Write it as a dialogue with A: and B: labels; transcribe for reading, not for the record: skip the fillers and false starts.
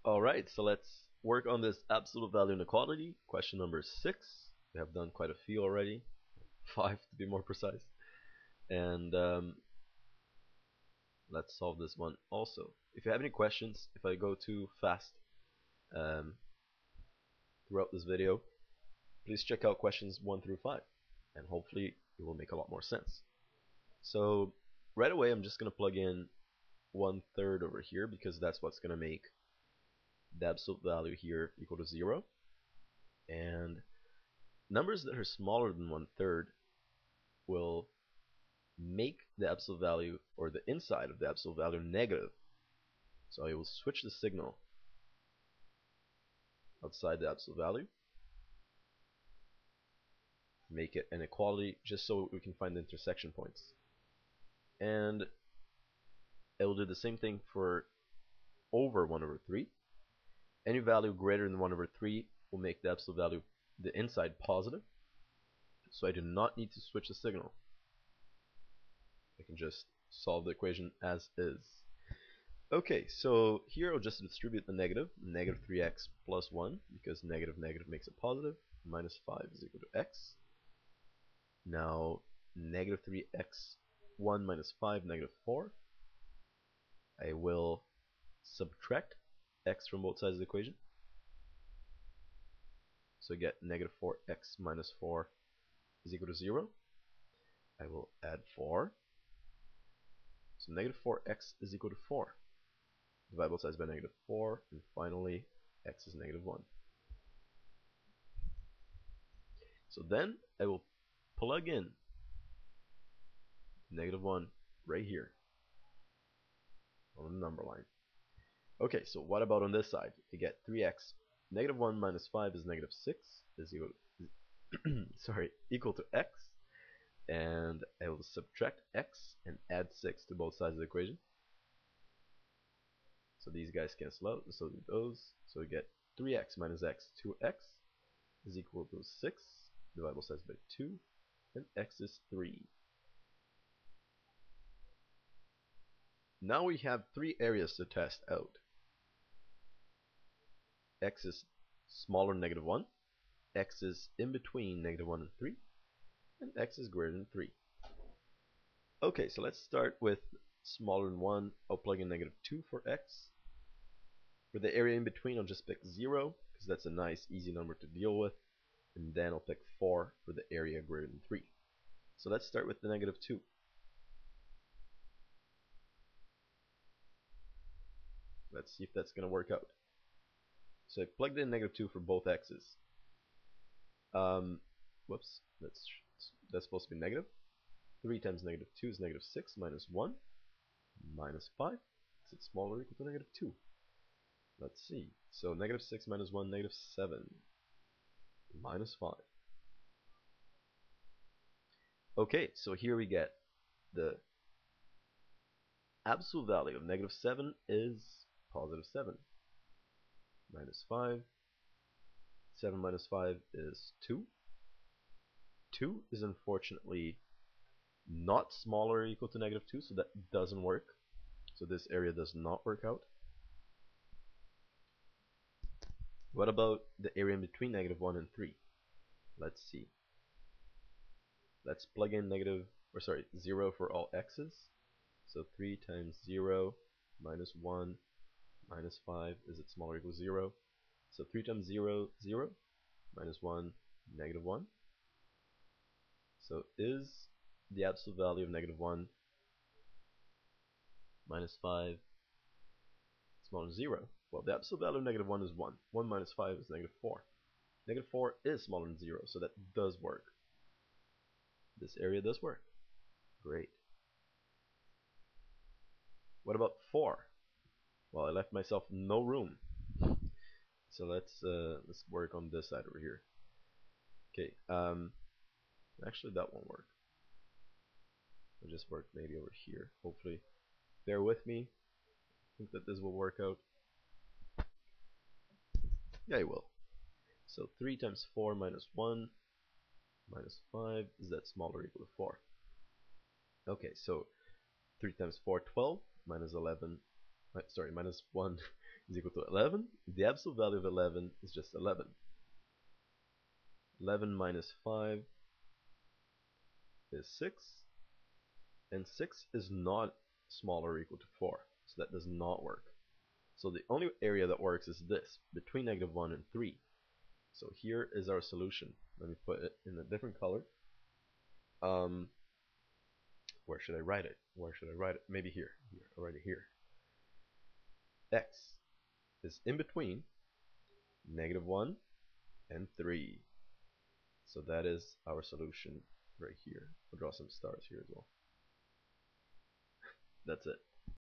A: Alright, so let's work on this absolute value inequality. Question number 6. We have done quite a few already. 5 to be more precise. And let's solve this one also. If you have any questions, if I go too fast throughout this video, please check out questions 1 through 5. And hopefully it will make a lot more sense. So right away I'm just going to plug in 1/3 over here because that's what's going to make the absolute value here equal to 0. And numbers that are smaller than 1/3 will make the absolute value, or the inside of the absolute value, negative. So I will switch the signal outside the absolute value, make it an equality just so we can find the intersection points. And it will do the same thing for over 1/3. Any value greater than 1/3 will make the absolute value, the inside, positive. So I do not need to switch the signal. I can just solve the equation as is. Okay, so here I'll just distribute the negative 3x plus 1, because negative makes it positive. Minus 5 is equal to x. Now negative 3x1 minus 5, negative 4. I will subtract x from both sides of the equation. So I get negative 4x minus 4 is equal to 0. I will add 4. So negative 4x is equal to 4. Divide both sides by negative 4, and finally x is negative 1. So then I will plug in negative 1 right here on the number line. Okay, so what about on this side? You get 3x. Negative 1 minus 5 is negative 6 is equal to equal to x, and I will subtract x and add 6 to both sides of the equation. So these guys cancel out, so do those. So we get 3x minus x, 2x is equal to 6. Divide both sides by 2, and x is 3. Now we have 3 areas to test out. X is smaller than negative 1, x is in between negative 1 and 3, and x is greater than 3. Okay, so let's start with smaller than 1. I'll plug in negative 2 for x. For the area in between, I'll just pick 0, because that's a nice, easy number to deal with. And then I'll pick 4 for the area greater than 3. So let's start with the negative 2. Let's see if that's going to work out. So I plugged in negative 2 for both x's. Whoops, that's supposed to be negative. 3 times negative 2 is negative 6 minus 1 minus 5. Is it smaller or equal to negative 2? Let's see. So negative 6 minus 1, negative 7 minus 5. Okay, so here we get the absolute value of negative 7 is positive 7. Minus 5. 7 minus 5 is 2. 2 is unfortunately not smaller or equal to negative 2, so that doesn't work. So this area does not work out. What about the area in between negative 1 and 3? Let's see. Let's plug in 0 for all x's. So 3 times 0 minus 1 minus 5, is it smaller or equal to 0? So 3 times 0, 0, minus 1, negative 1. So is the absolute value of negative 1 minus 5 smaller than 0? Well, the absolute value of negative 1 is 1. 1 minus 5 is negative 4. Negative 4 is smaller than 0, so that does work. This area does work. Great. What about 4? Well, I left myself no room. So let's work on this side over here. Okay, actually that won't work. I'll just work maybe over here. Hopefully, bear with me. I think that this will work out. Yeah, it will. So 3 times 4 minus 1 minus 5, is that smaller or equal to 4? Okay, so 3 times 4, 12, minus 11, minus 1 is equal to 11. The absolute value of 11 is just 11. 11 minus 5 is 6. And 6 is not smaller or equal to 4. So that does not work. So the only area that works is this, between -1 and 3. So here is our solution. Let me put it in a different color. Where should I write it? Where should I write it? Maybe here. Already here. X is in between -1 and 3. So that is our solution right here. I'll draw some stars here as well. That's it.